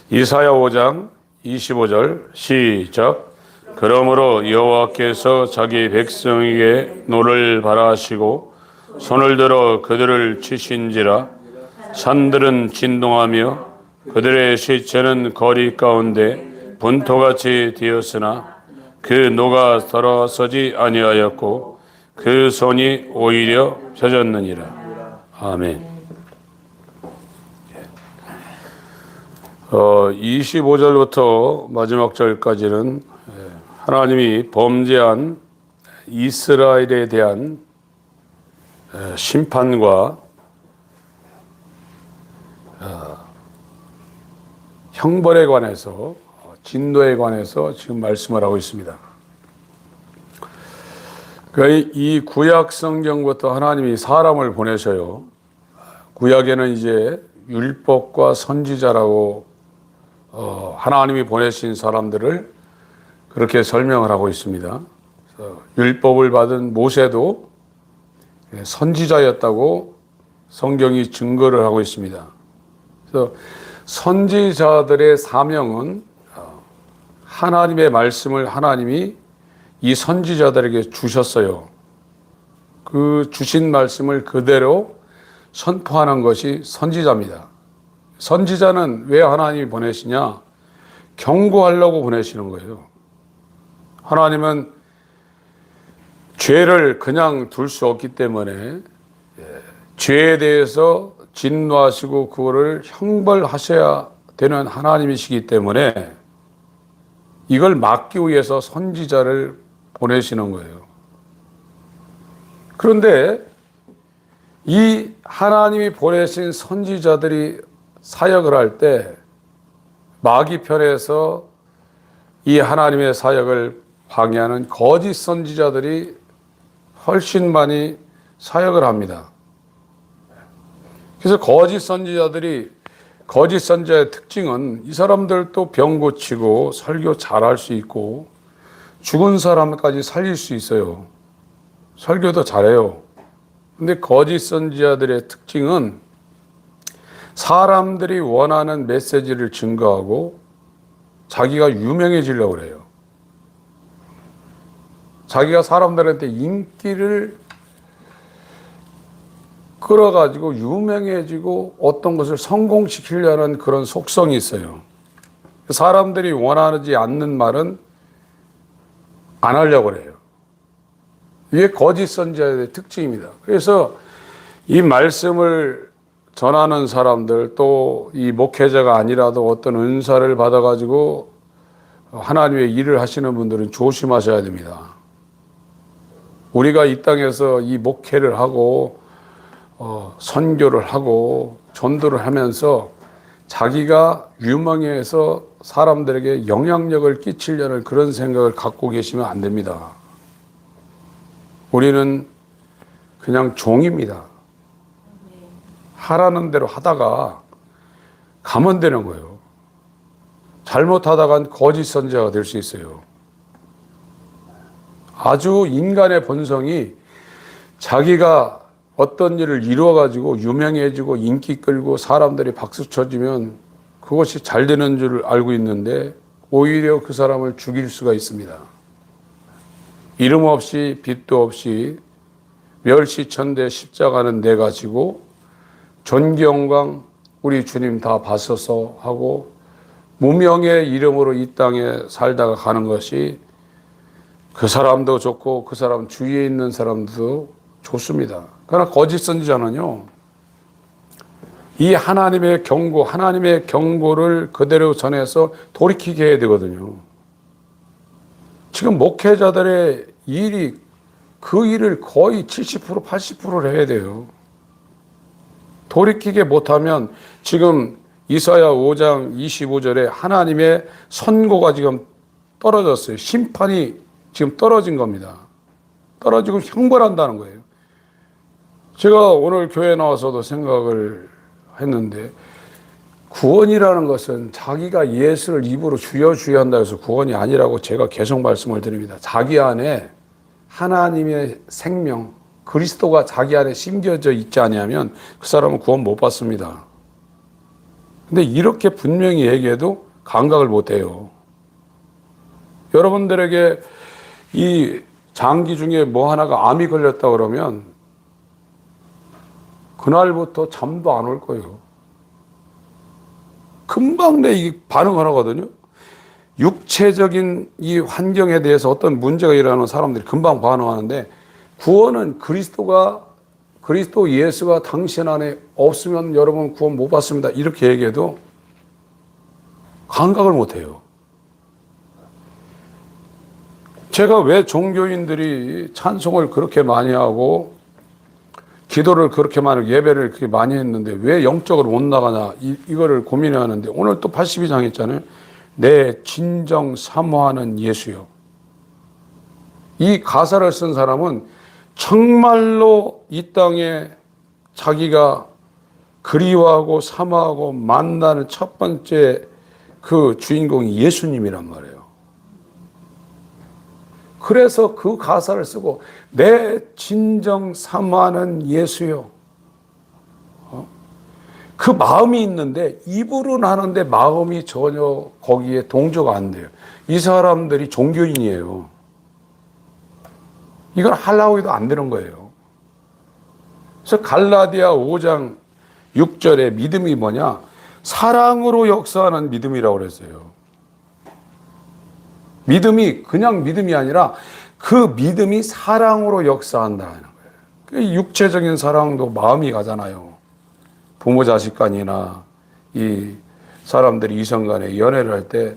이사야 5장 25절 시작. 그러므로 여호와께서 자기 백성에게 노를 바라시고 손을 들어 그들을 치신지라. 산들은 진동하며 그들의 시체는 거리 가운데 분토같이 되었으나 그 노가 돌아서지 아니하였고 그 손이 오히려 펴졌느니라. 아멘. 25절부터 마지막 절까지는 하나님이 범죄한 이스라엘에 대한 심판과 형벌에 관해서, 진노에 관해서 지금 말씀을 하고 있습니다. 이 구약 성경부터 하나님이 사람을 보내셔요. 구약에는 이제 율법과 선지자라고 하나님이 보내신 사람들을 그렇게 설명을 하고 있습니다. 율법을 받은 모세도 선지자였다고 성경이 증거를 하고 있습니다. 그래서 선지자들의 사명은 하나님의 말씀을 하나님이 이 선지자들에게 주셨어요. 그 주신 말씀을 그대로 선포하는 것이 선지자입니다. 선지자는 왜 하나님이 보내시냐? 경고하려고 보내시는 거예요. 하나님은 죄를 그냥 둘 수 없기 때문에 죄에 대해서 진노하시고 그거를 형벌하셔야 되는 하나님이시기 때문에 이걸 막기 위해서 선지자를 보내시는 거예요. 그런데 이 하나님이 보내신 선지자들이 사역을 할 때 마귀 편에서 이 하나님의 사역을 방해하는 거짓 선지자들이 훨씬 많이 사역을 합니다. 그래서 거짓 선지자의 특징은 이 사람들도 병 고치고 설교 잘할 수 있고 죽은 사람까지 살릴 수 있어요. 설교도 잘해요. 근데 거짓 선지자들의 특징은 사람들이 원하는 메시지를 증거하고 자기가 유명해지려고 그래요. 자기가 사람들한테 인기를 끌어가지고 유명해지고 어떤 것을 성공시키려는 그런 속성이 있어요. 사람들이 원하지 않는 말은 안 하려고 그래요. 이게 거짓 선지자의 특징입니다. 그래서 이 말씀을 전하는 사람들, 또 이 목회자가 아니라도 어떤 은사를 받아가지고 하나님의 일을 하시는 분들은 조심하셔야 됩니다. 우리가 이 땅에서 이 목회를 하고 선교를 하고 전도를 하면서 자기가 유명해서 사람들에게 영향력을 끼치려는 그런 생각을 갖고 계시면 안 됩니다. 우리는 그냥 종입니다. 하라는 대로 하다가 가면 되는 거예요. 잘못하다간 거짓 선지자가 될 수 있어요. 아주 인간의 본성이 자기가 어떤 일을 이루어가지고 유명해지고 인기 끌고 사람들이 박수 쳐주면 그것이 잘 되는 줄 알고 있는데 오히려 그 사람을 죽일 수가 있습니다. 이름 없이 빚도 없이 멸시천대 십자가는 내가 지고 존경광 우리 주님 다 받소서 하고 무명의 이름으로 이 땅에 살다가 가는 것이 그 사람도 좋고 그 사람 주위에 있는 사람도 좋습니다. 그러나 거짓 선지자는요, 이 하나님의 경고를 그대로 전해서 돌이키게 해야 되거든요. 지금 목회자들의 일이 그 일을 거의 70%, 80%를 해야 돼요. 돌이키게 못하면 지금 이사야 5장 25절에 하나님의 선고가 지금 떨어졌어요. 심판이 지금 떨어진 겁니다. 떨어지고 형벌한다는 거예요. 제가 오늘 교회에 나와서도 생각을 했는데 구원이라는 것은 자기가 예수를 입으로 주여 주여 한다 해서 구원이 아니라고 제가 계속 말씀을 드립니다. 자기 안에 하나님의 생명, 그리스도가 자기 안에 심겨져 있지 않으면 그 사람은 구원 못 받습니다. 근데 이렇게 분명히 얘기해도 감각을 못 해요. 여러분들에게 이 장기 중에 뭐 하나가 암이 걸렸다 그러면 그날부터 잠도 안 올 거예요. 금방 내 반응을 하거든요. 육체적인 이 환경에 대해서 어떤 문제가 일어나는 사람들이 금방 반응하는데, 구원은 그리스도 예수가 당신 안에 없으면 여러분 구원 못 받습니다, 이렇게 얘기해도 감각을 못 해요. 제가 왜 종교인들이 찬송을 그렇게 많이 하고 기도를 그렇게 많이, 예배를 그렇게 많이 했는데 왜 영적으로 못 나가냐, 이거를 고민해 하는데, 오늘 또 82장 했잖아요. 내 진정 사모하는 예수요. 이 가사를 쓴 사람은 정말로 이 땅에 자기가 그리워하고 사모하고 만나는 첫 번째 그 주인공이 예수님이란 말이에요. 그래서 그 가사를 쓰고 내 진정 사모하는 예수요. 그 마음이 있는데 입으로는 하는데 마음이 전혀 거기에 동조가 안 돼요. 이 사람들이 종교인이에요. 이건 하려고 해도 안 되는 거예요. 그래서 갈라디아 5장 6절에 믿음이 뭐냐? 사랑으로 역사하는 믿음이라고 그랬어요. 믿음이 그냥 믿음이 아니라 그 믿음이 사랑으로 역사한다는 거예요. 육체적인 사랑도 마음이 가잖아요. 부모 자식 간이나 이 사람들이 이성 간에 연애를 할 때,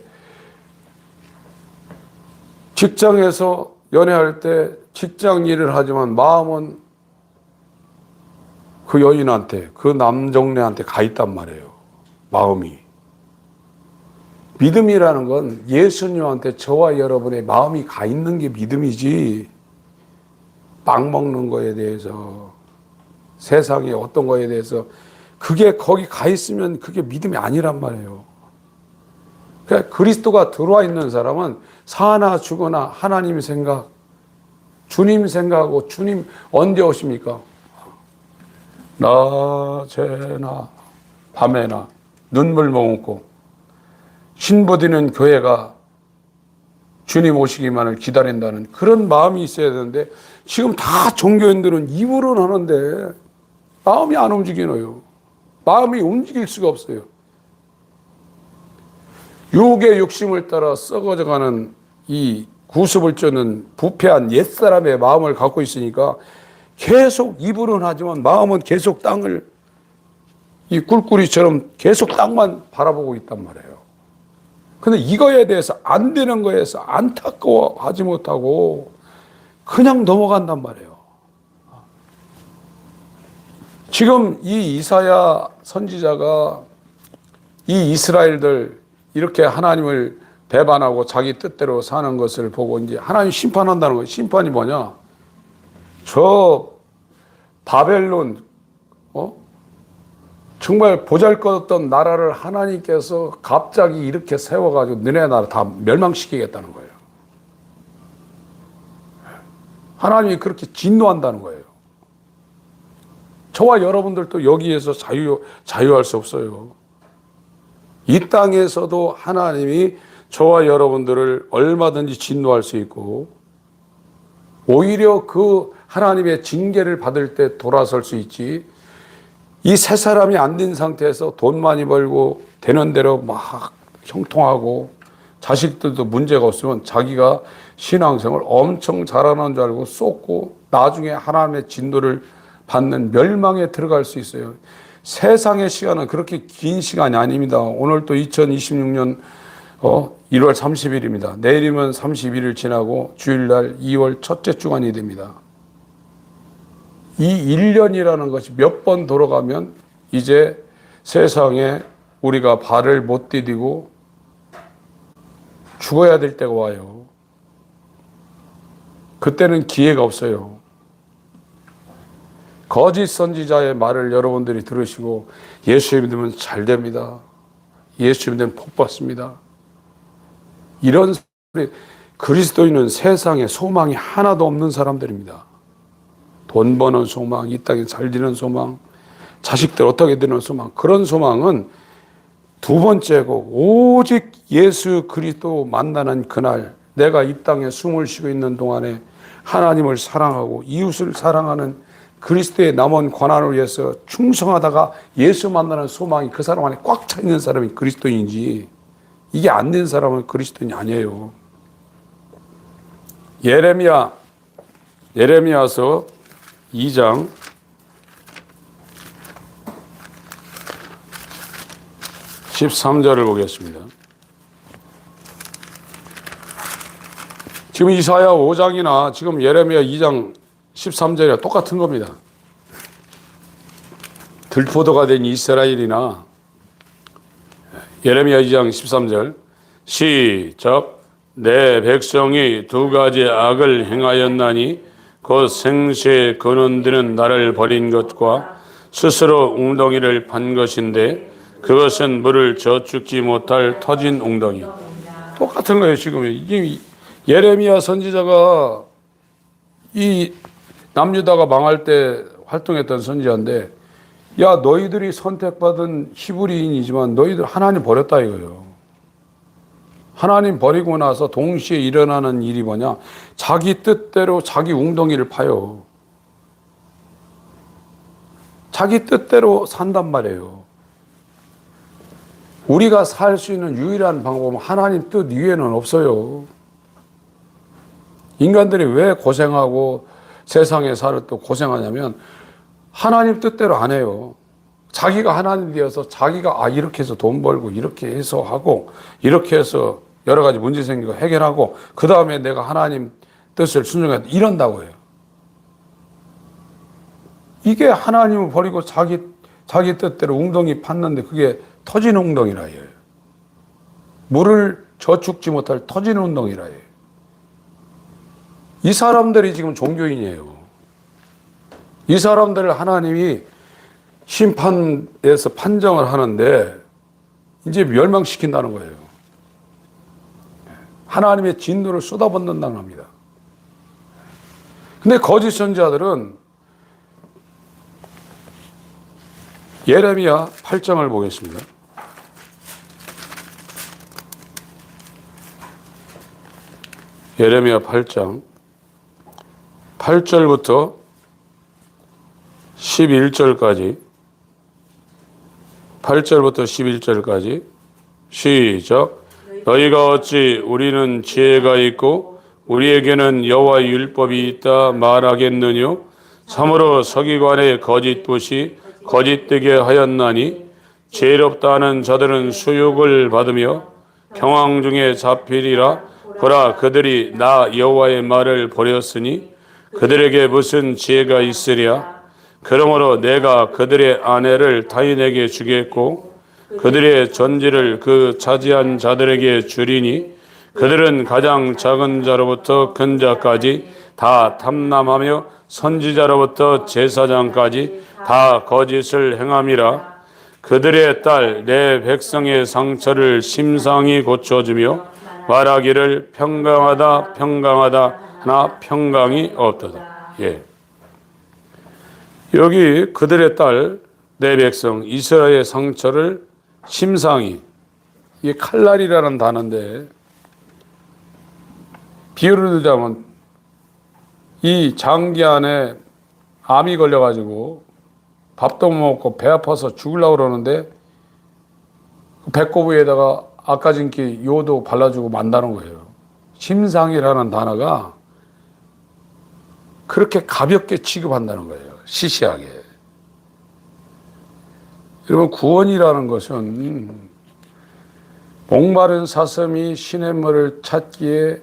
직장에서 연애할 때 직장 일을 하지만 마음은 그 여인한테, 그 남정네한테 가 있단 말이에요. 마음이. 믿음이라는 건 예수님한테 저와 여러분의 마음이 가 있는 게 믿음이지, 빵 먹는 거에 대해서, 세상에 어떤 거에 대해서 그게 거기 가 있으면 그게 믿음이 아니란 말이에요. 그러니까 그리스도가 들어와 있는 사람은 사나 죽거나 하나님 생각, 주님 생각하고, 주님 언제 오십니까? 낮에나 밤에나 눈물 머금고 신부되는 교회가 주님 오시기만을 기다린다는 그런 마음이 있어야 되는데, 지금 다 종교인들은 입으로는 하는데 마음이 안 움직이노요. 마음이 움직일 수가 없어요. 육의 욕심을 따라 썩어져가는 이 구습을 쫓는 부패한 옛사람의 마음을 갖고 있으니까 계속 입으로는 하지만 마음은 계속 땅을, 이 꿀꿀이처럼 계속 땅만 바라보고 있단 말이에요. 근데 이거에 대해서, 안 되는 거에서 안타까워하지 못하고 그냥 넘어간단 말이에요. 지금 이 이사야 선지자가 이 이스라엘들 이렇게 하나님을 배반하고 자기 뜻대로 사는 것을 보고 이제 하나님 심판한다는 거예요. 심판이 뭐냐? 저 바벨론, 정말 보잘것없던 나라를 하나님께서 갑자기 이렇게 세워가지고 너네 나라 다 멸망시키겠다는 거예요. 하나님이 그렇게 진노한다는 거예요. 저와 여러분들도 여기에서 자유할 수 없어요. 이 땅에서도 하나님이 저와 여러분들을 얼마든지 진노할 수 있고, 오히려 그 하나님의 징계를 받을 때 돌아설 수 있지, 이 세 사람이 안 된 상태에서 돈 많이 벌고 되는 대로 막 형통하고 자식들도 문제가 없으면 자기가 신앙생활 엄청 잘하는 줄 알고 쏟고 나중에 하나님의 진노를 받는 멸망에 들어갈 수 있어요. 세상의 시간은 그렇게 긴 시간이 아닙니다. 오늘 또 2026년 1월 30일입니다. 내일이면 31일 지나고 주일날 2월 첫째 주간이 됩니다. 이 1년이라는 것이 몇 번 돌아가면 이제 세상에 우리가 발을 못 디디고 죽어야 될 때가 와요. 그때는 기회가 없어요. 거짓 선지자의 말을 여러분들이 들으시고 예수 믿으면 잘 됩니다, 예수 믿으면 복 받습니다, 이런 사람들이, 그리스도인은 세상에 소망이 하나도 없는 사람들입니다. 돈 버는 소망, 이 땅에 잘 되는 소망, 자식들 어떻게 되는 소망, 그런 소망은 두 번째고, 오직 예수 그리스도 만나는 그날, 내가 이 땅에 숨을 쉬고 있는 동안에 하나님을 사랑하고 이웃을 사랑하는 그리스도의 남은 권한을 위해서 충성하다가 예수 만나는 소망이 그 사람 안에 꽉 차 있는 사람이 그리스도인이지, 이게 안 된 사람은 그리스도인이 아니에요. 예레미야서 2장 13절을 보겠습니다. 지금 이사야 5장이나 지금 예레미야 2장 13절이랑 똑같은 겁니다. 들포도가 된 이스라엘이나 예레미야 2장 13절 시작. 내 백성이 두 가지 악을 행하였나니 곧 생수의 근원들은 나를 버린 것과 스스로 웅덩이를 판 것인데 그것은 물을 저축지 못할 터진 웅덩이. 똑같은 거예요. 지금 이게 예레미야 선지자가 이 남유다가 망할 때 활동했던 선지자인데, 야 너희들이 선택받은 히브리인이지만 너희들 하나님 버렸다 이거예요. 하나님 버리고 나서 동시에 일어나는 일이 뭐냐, 자기 뜻대로 자기 웅덩이를 파요. 자기 뜻대로 산단 말이에요. 우리가 살 수 있는 유일한 방법은 하나님 뜻 위에는 없어요. 인간들이 왜 고생하고 세상에 살을 또 고생하냐면 하나님 뜻대로 안 해요. 자기가 하나님 되어서 자기가 이렇게 해서 돈 벌고 이렇게 해서 하고 이렇게 해서 여러 가지 문제 생기고 해결하고 그 다음에 내가 하나님 뜻을 순종해 이런다고 해요. 이게 하나님을 버리고 자기 뜻대로 웅덩이 팠는데 그게 터지는 웅덩이라 해요. 물을 저축지 못할 터지는 웅덩이라 해요. 이 사람들이 지금 종교인이에요. 이 사람들을 하나님이 심판에서 판정을 하는데 이제 멸망시킨다는 거예요. 하나님의 진노를 쏟아붓는다는 겁니다. 근데 거짓 선지자들은 예레미야 8장을 보겠습니다. 예레미야 8장 8절부터 11절까지 8절부터 11절까지 시작. 너희가 어찌 우리는 지혜가 있고 우리에게는 여호와의 율법이 있다 말하겠느냐. 참으로 서기관의 거짓봇이 거짓되게 하였나니 지혜롭다 하는 자들은 수욕을 받으며 경황 중에 잡히리라. 보라, 그들이 나 여호와의 말을 버렸으니 그들에게 무슨 지혜가 있으랴. 그러므로 내가 그들의 아내를 타인에게 주겠고 그들의 전지를 그 차지한 자들에게 주리니 그들은 가장 작은 자로부터 큰 자까지 다 탐람하며 선지자로부터 제사장까지 다 거짓을 행함이라. 그들의 딸 내 백성의 상처를 심상히 고쳐주며 말하기를 평강하다 평강하다 하나 평강이 없도다. 예. 여기 그들의 딸 내 백성 이스라엘의 상처를 심상히, 이게 칼날이라는 단어인데 비유를 들자면 이 장기 안에 암이 걸려가지고 밥도 못 먹고 배 아파서 죽으려고 그러는데 배꼽 위에다가 아까진기 요도 발라주고 만다는 거예요. 심상이라는 단어가 그렇게 가볍게 취급한다는 거예요. 시시하게. 여러분, 구원이라는 것은 목마른 사슴이 시냇물을 찾기에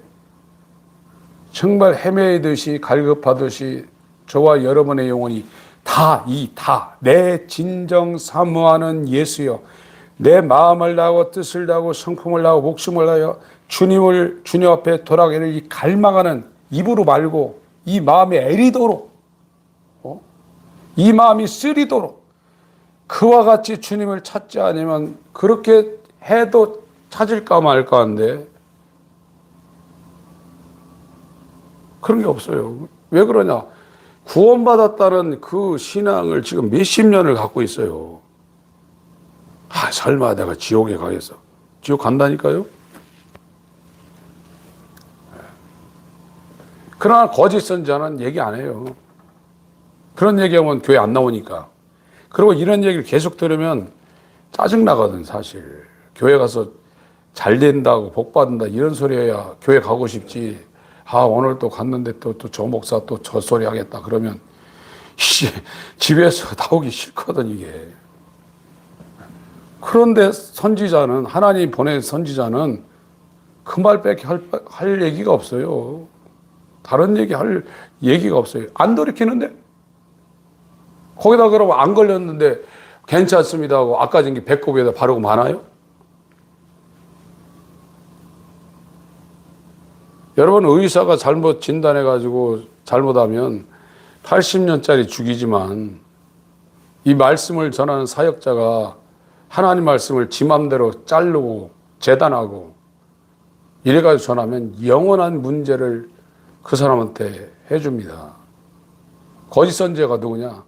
정말 헤매이듯이 갈급하듯이 저와 여러분의 영혼이 내 진정 사모하는 예수여, 내 마음을 다하고 뜻을 다하고 성품을 다하고 목숨을 다하여 주님 앞에 돌아가기를 이 갈망하는 입으로 말고 이 마음이 애리도록, 이 마음이 쓰리도록 그와 같이 주님을 찾지 않으면 그렇게 해도 찾을까 말까 한데 그런 게 없어요. 왜 그러냐? 구원받았다는 그 신앙을 지금 몇십 년을 갖고 있어요. 설마 내가 지옥에 가겠어. 지옥 간다니까요. 그러나 거짓 선지자는 얘기 안 해요. 그런 얘기하면 교회 안 나오니까. 그리고 이런 얘기를 계속 들으면 짜증나거든, 사실. 교회 가서 잘 된다고 복 받는다 이런 소리 해야 교회 가고 싶지. 오늘 또 갔는데 또 저 목사 또 저 소리 하겠다 그러면 집에서 나오기 싫거든, 이게. 그런데 선지자는, 하나님 보낸 선지자는 그 말밖에 할 얘기가 없어요. 다른 얘기 할 얘기가 없어요. 안 돌이키는데? 거기다 그러면 안 걸렸는데 괜찮습니다 하고 아까 전게 배꼽 위에다 바르고 마나요? 여러분, 의사가 잘못 진단해가지고 잘못하면 80년짜리 죽이지만 이 말씀을 전하는 사역자가 하나님 말씀을 지 맘대로 자르고 재단하고 이래가지고 전하면 영원한 문제를 그 사람한테 해줍니다. 거짓 선지자가 누구냐?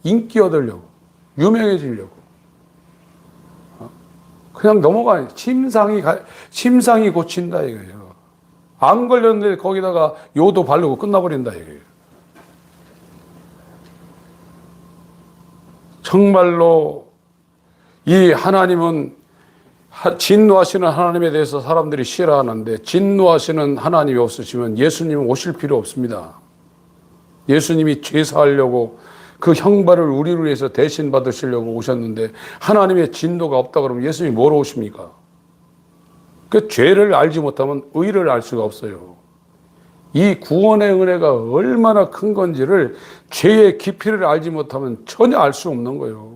인기 얻으려고, 유명해지려고. 그냥 넘어가. 심상이 고친다 이거예요. 안 걸렸는데 거기다가 요도 바르고 끝나버린다 이거예요. 정말로 이 하나님은 진노하시는 하나님에 대해서 사람들이 싫어하는데, 진노하시는 하나님이 없으시면 예수님은 오실 필요 없습니다. 예수님이 죄사하려고 그 형벌을 우리를 위해서 대신 받으시려고 오셨는데 하나님의 진노가 없다 그러면 예수님이 뭐로 오십니까? 그 죄를 알지 못하면 의를 알 수가 없어요. 이 구원의 은혜가 얼마나 큰 건지를, 죄의 깊이를 알지 못하면 전혀 알 수 없는 거예요.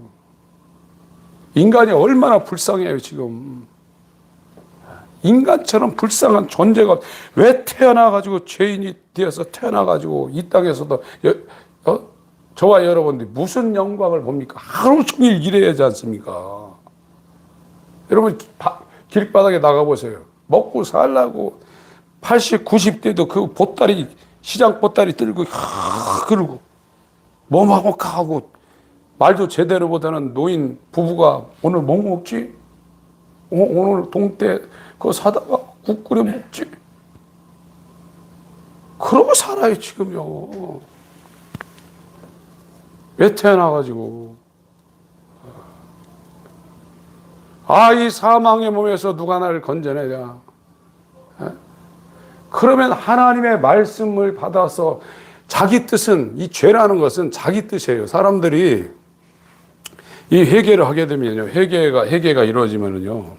인간이 얼마나 불쌍해요, 지금. 인간처럼 불쌍한 존재가 왜 태어나가지고 죄인이 되어서 태어나가지고 이 땅에서도 저와 여러분들이 무슨 영광을 봅니까? 하루 종일 일해야 하지 않습니까? 여러분, 길바닥에 나가보세요. 먹고 살라고 80, 90대도 그 보따리, 시장 보따리 들고, 그러고, 몸하고 가고, 말도 제대로 못하는 노인 부부가 오늘 뭐 먹지? 오늘 동태 그거 사다가 국 끓여 먹지? 그러고 살아요, 지금요. 왜 태어나가지고. 이 사망의 몸에서 누가 나를 건져내랴. 그러면 하나님의 말씀을 받아서 자기 뜻은, 이 죄라는 것은 자기 뜻이에요. 사람들이 이 회개를 하게 되면요, 회개가 이루어지면요,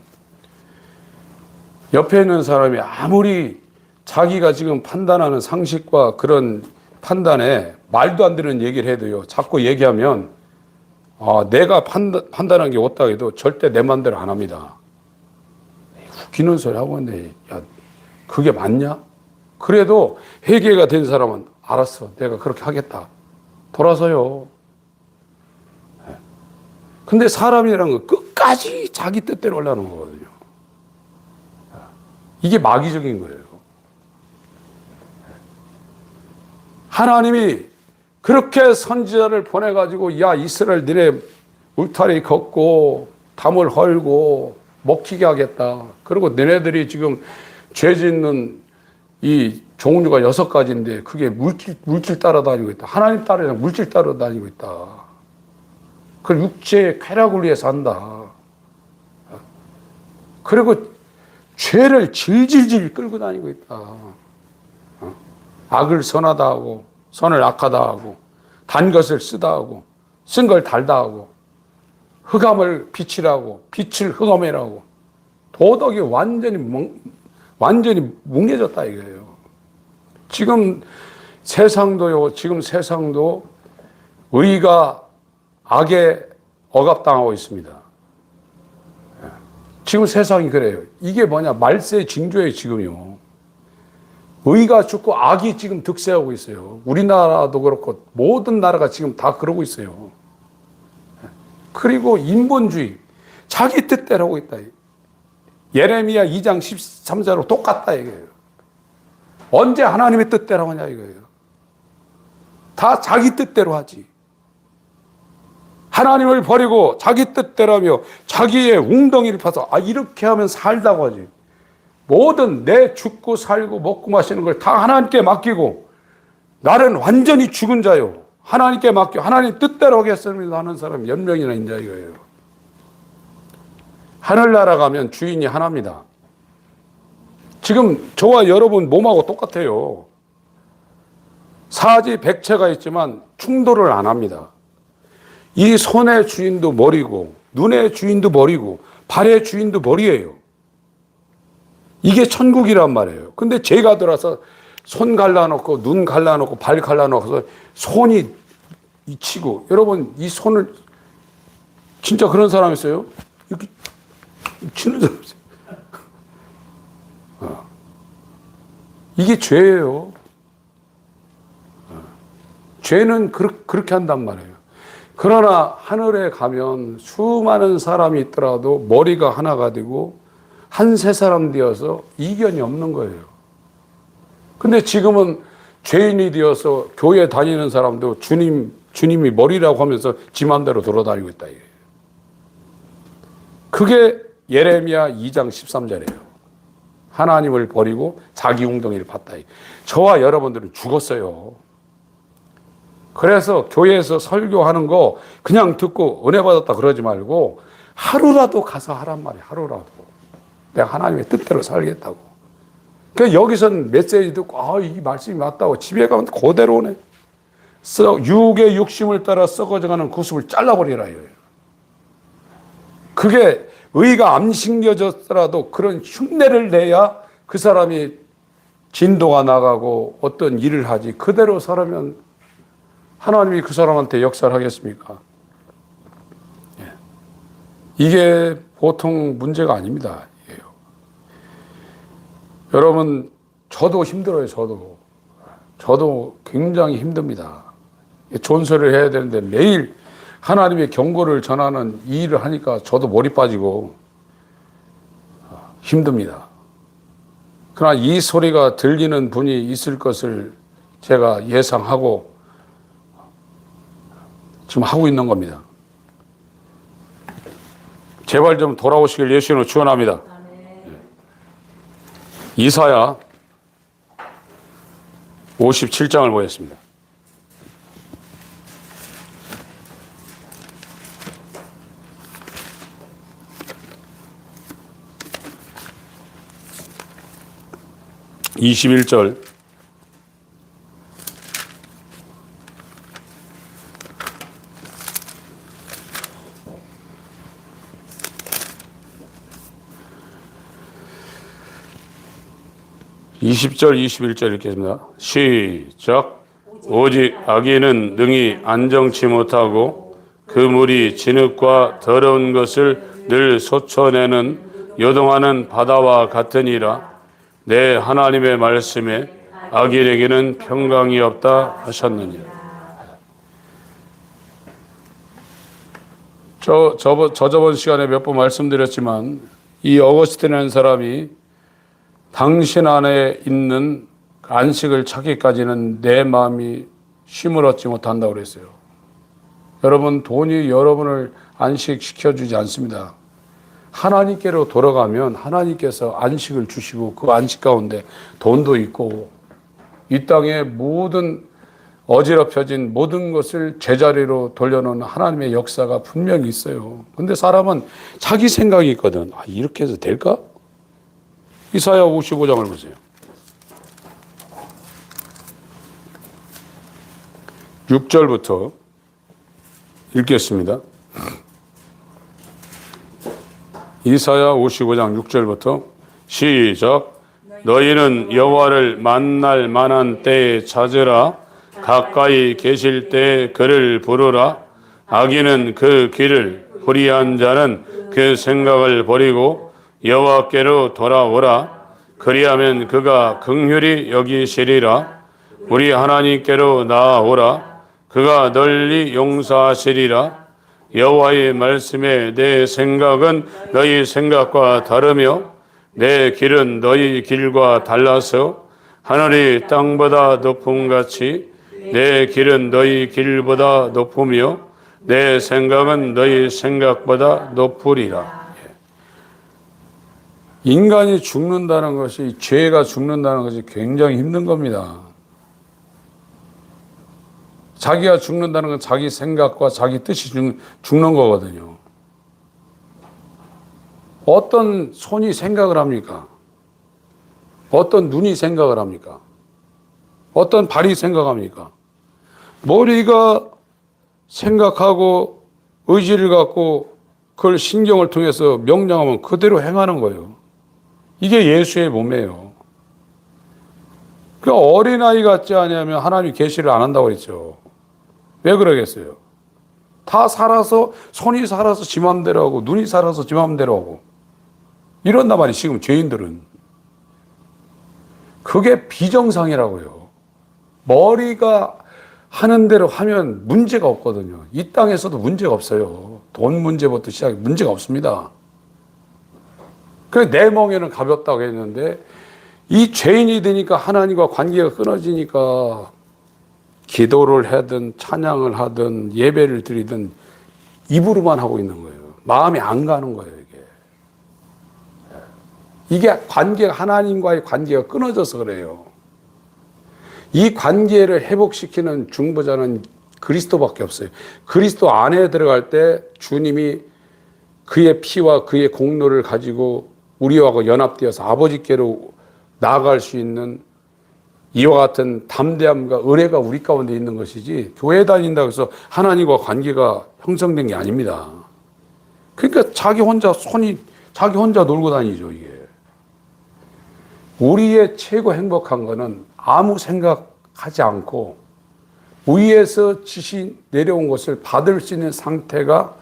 옆에 있는 사람이 아무리 자기가 지금 판단하는 상식과 그런 판단에 말도 안 되는 얘기를 해도요, 자꾸 얘기하면 내가 판단한 게 옳다고 해도 절대 내 맘대로 안 합니다. 웃기는 소리 하고 있는데, 야, 그게 맞냐? 그래도 회개가 된 사람은 알았어, 내가 그렇게 하겠다, 돌아서요. 근데 사람이라는 건 끝까지 자기 뜻대로 하려는 거거든요. 이게 마귀적인 거예요. 하나님이 그렇게 선지자를 보내가지고, 야, 이스라엘 니네 울타리 걷고 담을 헐고 먹히게 하겠다. 그리고 너네들이 지금 죄 짓는 이 종류가 6가지인데 그게 물질 따라다니고 있다. 하나님 따라 물질 따라다니고 있다. 그 육체의 쾌락을 위해서 한다. 그리고 죄를 질질질 끌고 다니고 있다. 악을 선하다 하고, 선을 악하다 하고, 단 것을 쓰다 하고, 쓴 걸 달다 하고, 흑암을 빛이라고, 빛을 흑암이라고, 도덕이 완전히 뭉개졌다 이거예요. 지금 세상도 의가 악에 억압당하고 있습니다. 지금 세상이 그래요. 이게 뭐냐? 말세 징조예요, 지금요. 의가 죽고 악이 지금 득세하고 있어요. 우리나라도 그렇고 모든 나라가 지금 다 그러고 있어요. 그리고 인본주의, 자기 뜻대로 하고 있다. 예레미야 2장 13절로 똑같다 이거예요. 언제 하나님의 뜻대로 하냐 이거예요. 다 자기 뜻대로 하지. 하나님을 버리고 자기 뜻대로며 자기의 웅덩이를 파서 이렇게 하면 살다고 하지. 모든 내 죽고 살고 먹고 마시는 걸 다 하나님께 맡기고 나는 완전히 죽은 자요. 하나님께 맡겨 하나님 뜻대로 하겠습니다 하는 사람이 몇 명이나 있냐 이거예요. 하늘나라 가면 주인이 하나입니다. 지금 저와 여러분 몸하고 똑같아요. 사지백체가 있지만 충돌을 안 합니다. 이 손의 주인도 머리고 눈의 주인도 머리고 발의 주인도 머리예요. 이게 천국이란 말이에요. 근데 죄가 들어서 손 갈라놓고 눈 갈라놓고 발 갈라놓고서 손이 치고, 여러분 이 손을 진짜 그런 사람 있어요? 이렇게 치는 사람 있어요. 이게 죄예요. 죄는 그렇게 한단 말이에요. 그러나 하늘에 가면 수많은 사람이 있더라도 머리가 하나가 되고 한 세 사람 되어서 이견이 없는 거예요. 근데 지금은 죄인이 되어서 교회 다니는 사람도 주님이 머리라고 하면서 지 맘대로 돌아다니고 있다. 그게 예레미야 2장 13절이에요. 하나님을 버리고 자기 웅덩이를 팠다. 저와 여러분들은 죽었어요. 그래서 교회에서 설교하는 거 그냥 듣고 은혜 받았다 그러지 말고 하루라도 가서 하란 말이에요. 하루라도. 내가 하나님의 뜻대로 살겠다고. 그래서 여기서는 메시지 듣고 이 말씀이 맞다고 집에 가면 그대로 오네. 육의 욕심을 따라 썩어져가는 구습을 잘라버리라 이거예요. 그게 의가 안 심겨졌더라도 그런 흉내를 내야 그 사람이 진도가 나가고 어떤 일을 하지. 그대로 살아면 하나님이 그 사람한테 역사를 하겠습니까? 이게 보통 문제가 아닙니다. 여러분, 저도 힘들어요. 저도 굉장히 힘듭니다. 존소를 해야 되는데 매일 하나님의 경고를 전하는 이 일을 하니까 저도 몰입 빠지고 힘듭니다. 그러나 이 소리가 들리는 분이 있을 것을 제가 예상하고 지금 하고 있는 겁니다. 제발 좀 돌아오시길 예수님으로 축원합니다. 이사야 57장을 보겠습니다. (21절) (20절) (21절) 읽겠습니다. 시작. 오직 악인은 능히 안정치 못하고 그 물이 진흙과 더러운 것을 늘 솟쳐내는 요동하는 바다와 같으니라. 내 하나님의 말씀에 악인에게는 평강이 없다 하셨느니라. 저번 시간에 몇 번 말씀드렸지만 이 어거스틴이라는 사람이 당신 안에 있는 안식을 찾기까지는 내 마음이 쉼을 얻지 못한다고 그랬어요. 여러분, 돈이 여러분을 안식시켜주지 않습니다. 하나님께로 돌아가면 하나님께서 안식을 주시고 그 안식 가운데 돈도 있고 이 땅의 모든 어지럽혀진 모든 것을 제자리로 돌려놓는 하나님의 역사가 분명히 있어요. 근데 사람은 자기 생각이 있거든. 이렇게 해서 될까? 이사야 55장을 보세요. 6절부터 읽겠습니다. 이사야 55장 6절부터 시작. 너희는 여호와를 만날 만한 때에 찾으라. 가까이 계실 때에 그를 부르라. 악인은 그 길을, 불의한 자는 그 생각을 버리고 여호와께로 돌아오라. 그리하면 그가 긍휼히 여기시리라. 우리 하나님께로 나아오라. 그가 널리 용서하시리라. 여호와의 말씀에 내 생각은 너희 생각과 다르며 내 길은 너희 길과 달라서 하늘이 땅보다 높음같이 내 길은 너희 길보다 높으며 내 생각은 너희 생각보다 높으리라. 인간이 죽는다는 것이, 죄가 죽는다는 것이 굉장히 힘든 겁니다. 자기가 죽는다는 건 자기 생각과 자기 뜻이 죽는 거거든요. 어떤 손이 생각을 합니까? 어떤 눈이 생각을 합니까? 어떤 발이 생각합니까? 머리가 생각하고 의지를 갖고 그걸 신경을 통해서 명령하면 그대로 행하는 거예요. 이게 예수의 몸이에요. 그 어린아이 같지 않으면 하나님이 계시를 안 한다고 그랬죠. 왜 그러겠어요? 다 살아서, 손이 살아서 지 맘대로 하고 눈이 살아서 지 맘대로 하고 이런단 말이에요. 지금 죄인들은. 그게 비정상이라고요. 머리가 하는 대로 하면 문제가 없거든요. 이 땅에서도 문제가 없어요. 돈 문제부터 시작해 문제가 없습니다. 그래서 내 멍에는 가볍다고 했는데 이 죄인이 되니까 하나님과 관계가 끊어지니까 기도를 하든 찬양을 하든 예배를 드리든 입으로만 하고 있는 거예요. 마음이 안 가는 거예요, 이게. 이게 관계가, 하나님과의 관계가 끊어져서 그래요. 이 관계를 회복시키는 중보자는 그리스도밖에 없어요. 그리스도 안에 들어갈 때 주님이 그의 피와 그의 공로를 가지고 우리와 연합되어서 아버지께로 나아갈 수 있는 이와 같은 담대함과 의뢰가 우리 가운데 있는 것이지, 교회 다닌다고 해서 하나님과 관계가 형성된 게 아닙니다. 그러니까 자기 혼자 놀고 다니죠, 이게. 우리의 최고 행복한 거는 아무 생각하지 않고 위에서 지시 내려온 것을 받을 수 있는 상태가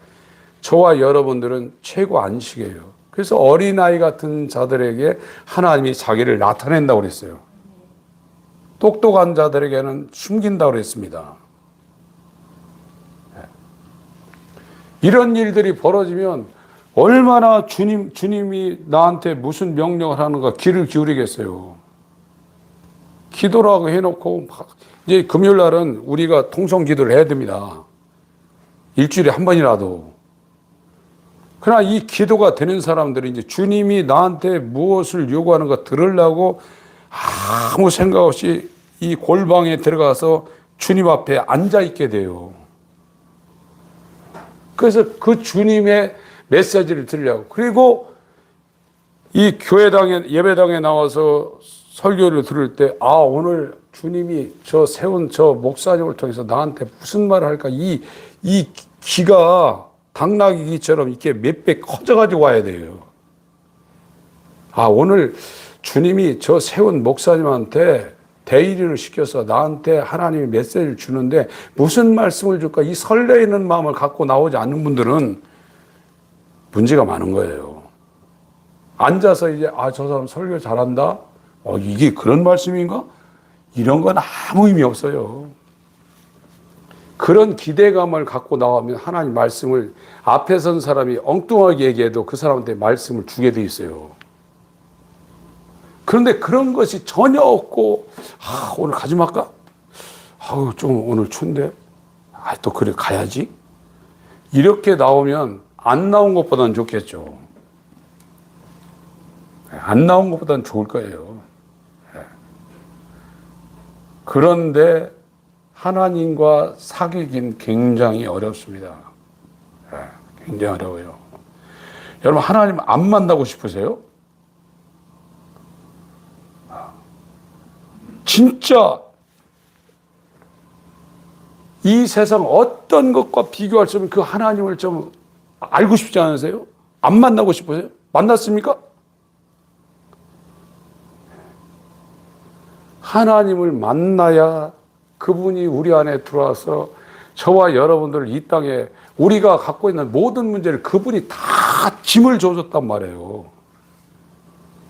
저와 여러분들은 최고 안식이에요. 그래서 어린아이 같은 자들에게 하나님이 자기를 나타낸다고 그랬어요. 똑똑한 자들에게는 숨긴다고 그랬습니다. 이런 일들이 벌어지면 얼마나 주님이 나한테 무슨 명령을 하는가 귀를 기울이겠어요. 기도라고 해놓고, 이제 금요일 날은 우리가 통성 기도를 해야 됩니다. 일주일에 한 번이라도. 그러나 이 기도가 되는 사람들이 이제 주님이 나한테 무엇을 요구하는가 들으려고 아무 생각 없이 이 골방에 들어가서 주님 앞에 앉아 있게 돼요. 그래서 그 주님의 메시지를 들으려고. 그리고 이 교회당에, 예배당에 나와서 설교를 들을 때, 아, 오늘 주님이 세운 목사님을 통해서 나한테 무슨 말을 할까? 이 귀가 당나귀 귀처럼 이렇게 몇 배 커져가지고 와야 돼요. 아, 오늘 주님이 세운 목사님한테 대의를 시켜서 나한테 하나님이 메시지를 주는데 무슨 말씀을 줄까? 이 설레이는 마음을 갖고 나오지 않는 분들은 문제가 많은 거예요. 앉아서 이제, 저 사람 설교 잘한다? 이게 그런 말씀인가? 이런 건 아무 의미 없어요. 그런 기대감을 갖고 나오면 하나님 말씀을 앞에 선 사람이 엉뚱하게 얘기해도 그 사람한테 말씀을 주게 돼 있어요. 그런데 그런 것이 전혀 없고, 오늘 가지 말까? 좀 오늘 추운데? 또 그래, 가야지? 이렇게 나오면 안 나온 것보다는 좋겠죠. 안 나온 것보다는 좋을 거예요. 그런데 하나님과 사귀긴 굉장히 어렵습니다. 굉장히 어려워요. 여러분, 하나님 안 만나고 싶으세요? 진짜 이 세상 어떤 것과 비교할 수 없는 그 하나님을 좀 알고 싶지 않으세요? 안 만나고 싶으세요? 만났습니까? 하나님을 만나야 그분이 우리 안에 들어와서 저와 여러분들을 이 땅에 우리가 갖고 있는 모든 문제를 그분이 다 짐을 져줬단 말이에요.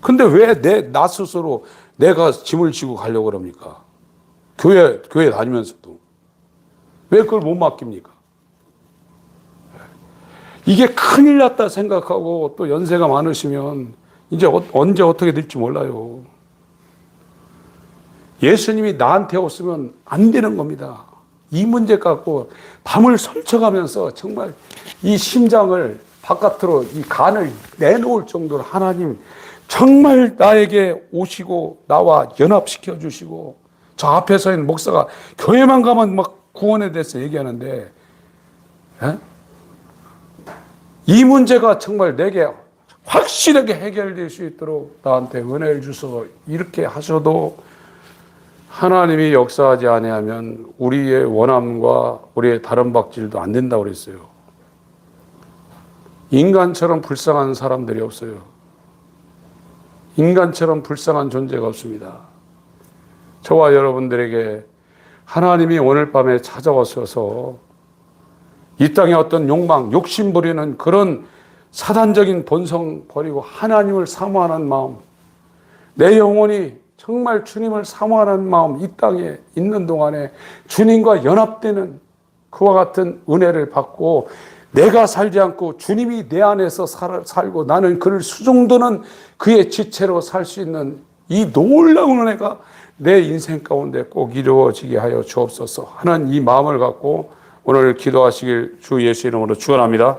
근데 왜 나 스스로 내가 짐을 지고 가려고 그럽니까? 교회 다니면서도. 왜 그걸 못 맡깁니까? 이게 큰일 났다 생각하고 또 연세가 많으시면 이제 언제 어떻게 될지 몰라요. 예수님이 나한테 없으면 안 되는 겁니다. 이 문제 갖고 밤을 설쳐가면서 정말 이 심장을 바깥으로 이 간을 내놓을 정도로 하나님 정말 나에게 오시고 나와 연합시켜 주시고, 저 앞에 서 있는 목사가 교회만 가면 막 구원에 대해서 얘기하는데, 에? 이 문제가 정말 내게 확실하게 해결될 수 있도록 나한테 은혜를 주셔서 이렇게 하셔도 하나님이 역사하지 아니하면 우리의 원함과 우리의 다른 박질도 안 된다고 그랬어요. 인간처럼 불쌍한 사람들이 없어요. 인간처럼 불쌍한 존재가 없습니다. 저와 여러분들에게 하나님이 오늘 밤에 찾아오셔서 이 땅에 어떤 욕망, 욕심 부리는 그런 사단적인 본성 버리고 하나님을 사모하는 마음, 내 영혼이 정말 주님을 사모하는 마음, 이 땅에 있는 동안에 주님과 연합되는 그와 같은 은혜를 받고, 내가 살지 않고 주님이 내 안에서 살고 나는 그를 수종드는 그의 지체로 살 수 있는 이 놀라운 은혜가 내 인생 가운데 꼭 이루어지게 하여 주옵소서 하는 이 마음을 갖고 오늘 기도하시길 주 예수 이름으로 축원합니다.